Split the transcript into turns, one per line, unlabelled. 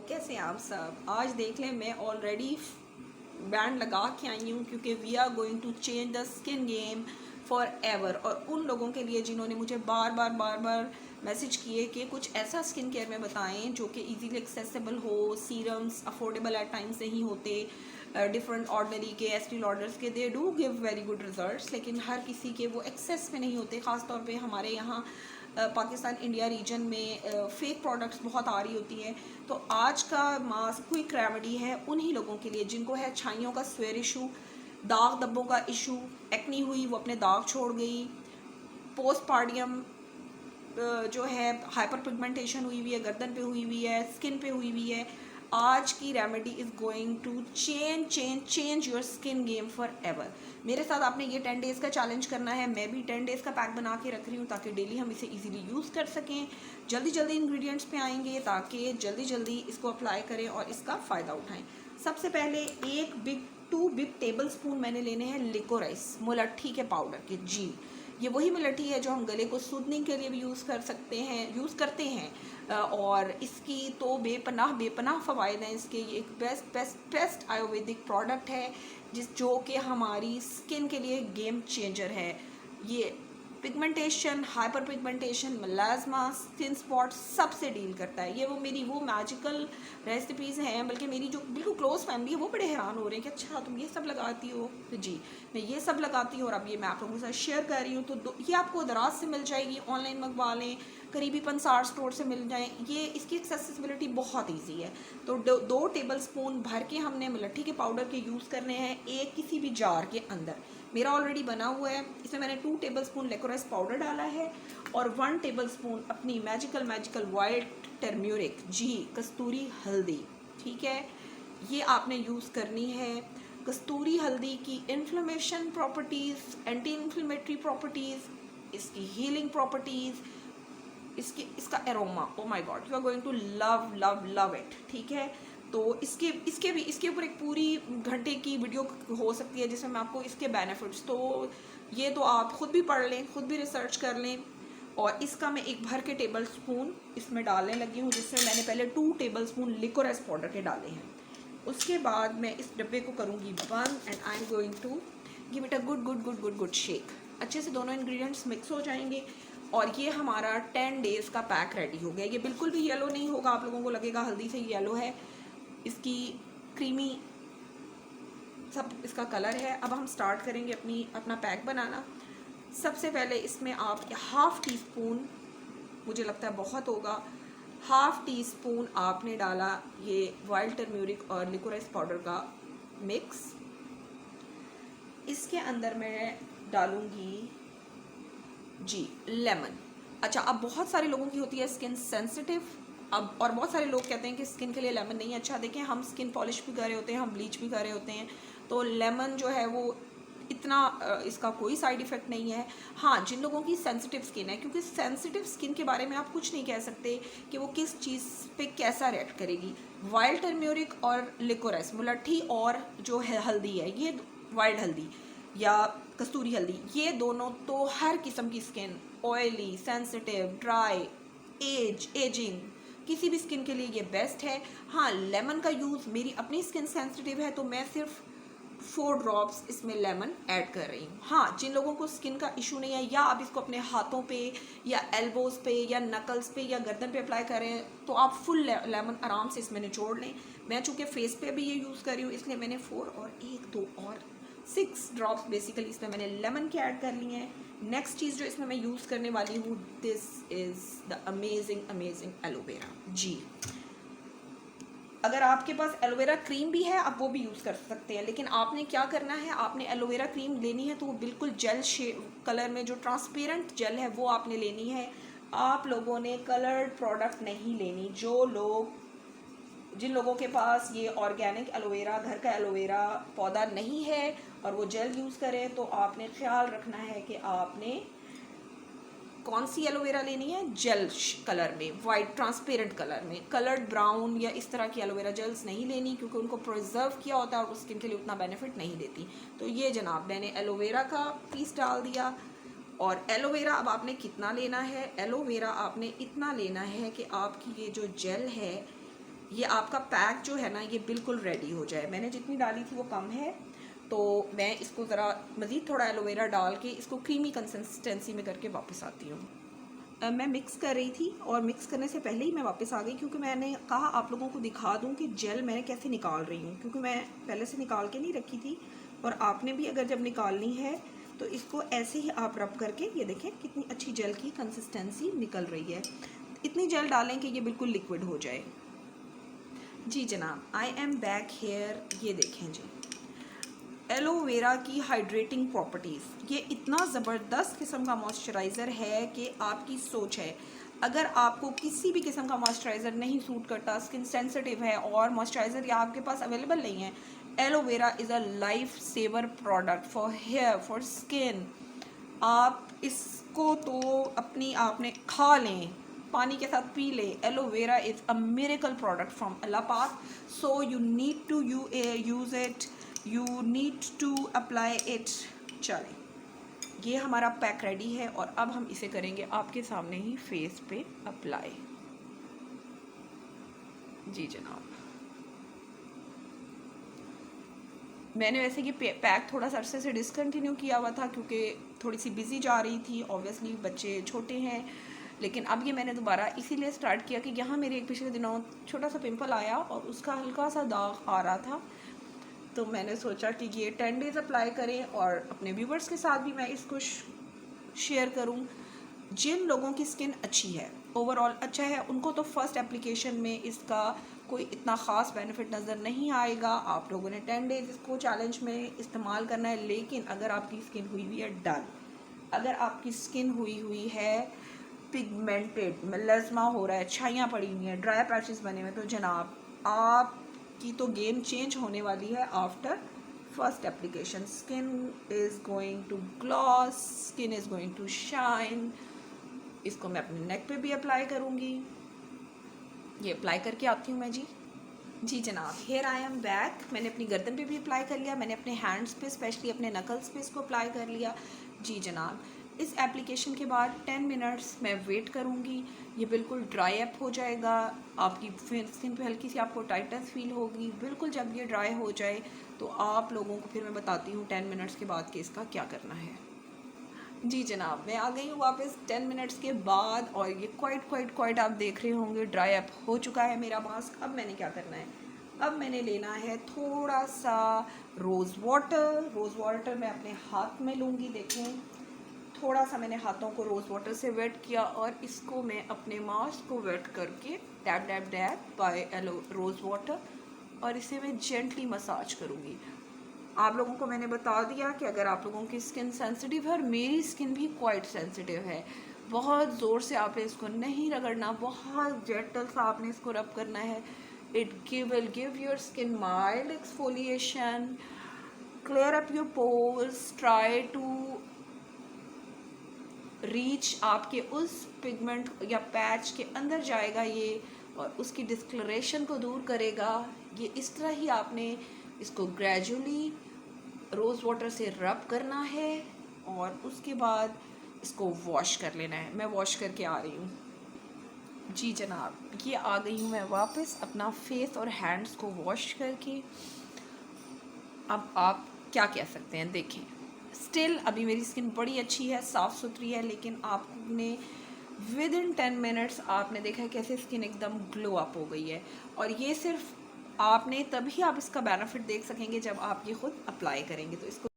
कैसे हैं आप सब। आज देख लें मैं ऑलरेडी बैंड लगा के आई हूँ क्योंकि we are going to change the skin game forever. और उन लोगों के लिए जिन्होंने मुझे बार बार मैसेज किए कि कुछ ऐसा स्किन केयर में बताएं जो कि इजीली एक्सेसिबल हो, सीरम्स अफोर्डेबल एट टाइम्स नहीं होते, डिफरेंट ऑर्डनरी के एस्टील ऑर्डर्स के they do give very good results, लेकिन हर किसी के वो एक्सेस में नहीं होते। ख़ास तौर पे हमारे यहाँ पाकिस्तान इंडिया रीजन में फेक प्रोडक्ट्स बहुत आ रही होती हैं। तो आज का मास्क क्विक रेमेडी है उन्हीं लोगों के लिए जिनको है छाइयों का स्वेयर इशू, दाग धब्बों का इशू, एक्नी हुई वो अपने दाग छोड़ गई, पोस्टपार्डियम जो है हाइपर पिगमेंटेशन हुई है, गर्दन पे हुई है, स्किन पे हुई है। आज की remedy is going to change your skin game forever. मेरे साथ आपने ये 10 डेज़ का चैलेंज करना है। मैं भी 10 डेज़ का पैक बना के रख रही हूँ ताकि डेली हम इसे इजीली यूज़ कर सकें। जल्दी जल्दी इंग्रेडिएंट्स पे आएंगे ताकि जल्दी जल्दी इसको अप्लाई करें और इसका फ़ायदा उठाएं। सबसे पहले 2 बिग टेबल स्पून मैंने लेने हैं लिकोराइस मुलट्ठी के पाउडर के। जी, ये वही मुलट्ठी है जो हम गले को सूदने के लिए भी यूज़ करते हैं और इसकी तो बेपनाह फ़वाइद हैं इसके। ये एक बेस्ट आयुर्वेदिक प्रोडक्ट है जो कि हमारी स्किन के लिए गेम चेंजर है। ये pigmentation, hyper pigmentation, melasma, skin spot सबसे डील करता है। ये वो मैजिकल रेसिपीज़ हैं, बल्कि मेरी जो बिल्कुल क्लोज फैमिली है वो बड़े हैरान हो रहे हैं कि अच्छा तुम ये सब लगाती हो। तो जी, मैं ये सब लगाती हूँ और अब ये मैं आप लोगों के साथ शेयर कर रही हूँ। तो ये आपको दराज से मिल जाएगी, ऑनलाइन मंगवा लें, करीबी पंसार स्टोर से मिल जाएँ। ये इसकी एक्सेसिबिलिटी बहुत ईजी है। तो 2 टेबल स्पून भर के हमने मुलट्ठी के पाउडर के यूज़ करने हैं एक किसी भी जार के अंदर। मेरा ऑलरेडी बना हुआ है। इसमें मैंने 2 टेबल स्पून लिकोराइस पाउडर डाला है और 1 टेबल स्पून अपनी मैजिकल वाइट टर्मरिक, जी कस्तूरी हल्दी। ठीक है, ये आपने यूज़ करनी है। कस्तूरी हल्दी की inflammation properties, anti inflammatory properties, इसकी हीलिंग प्रॉपर्टीज़, इसका aroma, oh my god, you are going to love love love it. ठीक है, तो इसके ऊपर एक पूरी घंटे की वीडियो हो सकती है जिसमें मैं आपको इसके बेनिफिट्स, तो ये तो आप खुद भी पढ़ लें, खुद भी रिसर्च कर लें। और इसका मैं एक भर के टेबल स्पून इसमें डालने लगी हूँ, जिसमें मैंने पहले 2 टेबल स्पून लिकोराइस पाउडर के डाले हैं। उसके बाद मैं इस डब्बे को करूँगी बंद and I am going to give it a good shake. अच्छे से दोनों इंग्रेडिएंट्स मिक्स हो जाएंगे और ये हमारा 10 डेज़ का पैक रेडी हो गया। ये बिल्कुल भी येलो नहीं होगा, आप लोगों को लगेगा हल्दी से येलो है, इसकी क्रीमी सब इसका कलर है। अब हम स्टार्ट करेंगे अपना पैक बनाना। सबसे पहले इसमें आप 1/2 टीस्पून, मुझे लगता है बहुत होगा, 1/2 टीस्पून आपने डाला ये वाइल्ड टर्मरिक और लिकोराइस पाउडर का मिक्स। इसके अंदर मैं डालूंगी जी लेमन। अच्छा, अब बहुत सारे लोगों की होती है स्किन सेंसिटिव, अब और बहुत सारे लोग कहते हैं कि स्किन के लिए लेमन नहीं अच्छा। देखें, हम स्किन पॉलिश भी कर रहे होते हैं, हम ब्लीच भी कर रहे होते हैं, तो लेमन जो है वो इतना इसका कोई साइड इफ़ेक्ट नहीं है। हाँ, जिन लोगों की सेंसिटिव स्किन है, क्योंकि सेंसिटिव स्किन के बारे में आप कुछ नहीं कह सकते कि वो किस चीज़ पे कैसा रिएक्ट करेगी। वाइल्ड टर्मरिक और लिकोराइस, मुलट्ठी और जो है हल्दी है, ये वाइल्ड हल्दी या कस्तूरी हल्दी, ये दोनों तो हर किस्म की skin, oily, sensitive, dry, ageing, किसी भी स्किन के लिए ये बेस्ट है। हाँ, लेमन का यूज़, मेरी अपनी स्किन सेंसिटिव है तो मैं सिर्फ 4 ड्रॉप्स इसमें लेमन ऐड कर रही हूँ। हाँ, जिन लोगों को स्किन का इशू नहीं है या आप इसको अपने हाथों पे या एल्बोज़ पे या नकल्स पे या गर्दन पे अप्लाई करें तो आप फुल लेमन आराम से इसमें निचोड़ लें। मैं चूँकि फेस पे भी ये यूज़ कर रही हूँ इसलिए मैंने 4 और 1 2 और 6 ड्रॉप्स बेसिकली इसमें मैंने लेमन के ऐड कर लिए हैं। नेक्स्ट चीज़ जो इसमें मैं यूज़ करने वाली हूँ, this is the amazing aloe vera. जी, अगर आपके पास एलोवेरा क्रीम भी है आप वो भी यूज़ कर सकते हैं, लेकिन आपने क्या करना है, आपने एलोवेरा क्रीम लेनी है तो वो बिल्कुल जेल कलर में, जो ट्रांसपेरेंट जेल है वो आपने लेनी है। आप लोगों ने कलर्ड प्रोडक्ट नहीं लेनी। जिन लोगों के पास ये ऑर्गेनिक एलोवेरा, घर का एलोवेरा पौधा नहीं है और वो जेल यूज़ करें, तो आपने ख्याल रखना है कि आपने कौन सी एलोवेरा लेनी है, जेल कलर में, वाइट ट्रांसपेरेंट कलर में। कलर्ड ब्राउन या इस तरह की एलोवेरा जेल्स नहीं लेनी क्योंकि उनको प्रिजर्व किया होता है और स्किन के लिए उतना बेनिफिट नहीं देती। तो ये जनाब मैंने एलोवेरा का पीस डाल दिया। और एलोवेरा अब आपने कितना लेना है, एलोवेरा आपने इतना लेना है कि आपकी ये जो जेल है ये आपका पैक जो है ना ये बिल्कुल रेडी हो जाए। मैंने जितनी डाली थी वो कम है, तो मैं इसको ज़रा मज़ीद थोड़ा एलोवेरा डाल के इसको क्रीमी कंसिस्टेंसी में करके वापस आती हूँ। मैं मिक्स कर रही थी और मिक्स करने से पहले ही मैं वापस आ गई, क्योंकि मैंने कहा आप लोगों को दिखा दूं कि जेल मैंने कैसे निकाल रही हूँ, क्योंकि मैं पहले से निकाल के नहीं रखी थी। और आपने भी अगर जब निकालनी है तो इसको ऐसे ही आप रब करके, ये देखें कितनी अच्छी जेल की कंसिस्टेंसी निकल रही है। इतनी जेल डालें कि ये बिल्कुल लिक्विड हो जाए। जी जनाब, आई एम बैक हेयर। ये देखें जी, एलोवेरा की हाइड्रेटिंग प्रॉपर्टीज़, ये इतना ज़बरदस्त किस्म का मॉइस्चराइज़र है कि आपकी सोच है। अगर आपको किसी भी किस्म का मॉइस्चराइज़र नहीं सूट करता, स्किन सेंसिटिव है और मॉइस्चराइज़र या आपके पास अवेलेबल नहीं है, aloe vera is a life saver product for hair, for skin. आप इसको तो अपनी आपने खा लें, पानी के साथ पी लें। Aloe vera is a miracle product from अल्लाह पाक, so you need to use it, you need to apply it. चलें, ये हमारा पैक रेडी है और अब हम इसे करेंगे आपके सामने ही फेस पे अप्लाई। जी जनाब, मैंने वैसे ये पैक थोड़ा सा अरसे से डिसकंटिन्यू किया हुआ था, क्योंकि थोड़ी सी बिज़ी जा रही थी, ऑब्वियसली बच्चे छोटे हैं। लेकिन अब ये मैंने दोबारा इसीलिए स्टार्ट किया कि यहाँ मेरे एक पिछले दिनों छोटा सा पिंपल आया और उसका हल्का सा दाग आ रहा था, तो मैंने सोचा कि ये 10 डेज़ अप्लाई करें और अपने व्यूवर्स के साथ भी मैं इसको शेयर करूं। जिन लोगों की स्किन अच्छी है, ओवरऑल अच्छा है, उनको तो फर्स्ट एप्लीकेशन में इसका कोई इतना ख़ास बेनिफिट नज़र नहीं आएगा। आप लोगों ने 10 डेज़ इसको चैलेंज में इस्तेमाल करना है। लेकिन अगर आपकी स्किन हुई हुई है डल, अगर आपकी स्किन हुई है पिगमेंटेड, मेलास्मा हो रहा है, छाइयाँ पड़ी हुई हैं, ड्राई पैचेस बने हुए, तो जनाब आपकी तो गेम चेंज होने वाली है after first application. Skin is going to gloss, skin is going to shine. इसको मैं अपने नेक पे भी अप्लाई करूँगी। ये अप्लाई करके आती हूँ मैं जी। जी जनाब, हेयर आई एम बैक। मैंने अपनी गर्दन पे भी अप्लाई कर लिया, मैंने अपने हैंड्स पे, स्पेशली अपने नकल्स पे इसको अप्लाई कर लिया। जी जनाब, इस एप्लीकेशन के बाद 10 मिनट्स मैं वेट करूँगी। ये बिल्कुल ड्राई अप हो जाएगा, आपकी स्किन पे हल्की सी आपको टाइटनेस फील होगी। बिल्कुल जब ये ड्राई हो जाए तो आप लोगों को फिर मैं बताती हूँ 10 मिनट्स के बाद कि इसका क्या करना है। जी जनाब, मैं आ गई हूँ वापस 10 मिनट्स के बाद और ये क्वाइट आप देख रहे होंगे ड्राई अप हो चुका है मेरा मास्क। अब मैंने क्या करना है, अब मैंने लेना है थोड़ा सा रोज़ वाटर मैं अपने हाथ में लूँगी। देखें, थोड़ा सा मैंने हाथों को रोज़ वाटर से वेट किया और इसको मैं अपने मास्क को वेट करके dab dab dab by rose water, और इसे मैं जेंटली मसाज करूँगी। आप लोगों को मैंने बता दिया कि अगर आप लोगों की स्किन सेंसिटिव है, और मेरी स्किन भी क्वाइट सेंसिटिव है, बहुत ज़ोर से आपने इसको नहीं रगड़ना, बहुत जेंटल सा आपने इसको रब करना है। It will give your skin mild exfoliation, clear up your pores, try to reach आपके उस पिगमेंट या पैच के अंदर जाएगा ये, और उसकी डिस्कलरेशन को दूर करेगा। ये इस तरह ही आपने इसको ग्रेजुअली रोज़ वाटर से रब करना है और उसके बाद इसको वॉश कर लेना है। मैं वॉश करके आ रही हूँ। जी जनाब, ये आ गई हूँ मैं वापस अपना फेस और हैंड्स को वॉश करके। अब आप क्या कह सकते हैं, देखें स्टिल अभी मेरी स्किन बड़ी अच्छी है, साफ़ सुथरी है, लेकिन आपने विद इन 10 मिनट्स आपने देखा है कैसे स्किन एकदम ग्लो अप हो गई है। और ये सिर्फ आपने तभी आप इसका बेनिफिट देख सकेंगे जब आप ये खुद अप्लाई करेंगे। तो इसको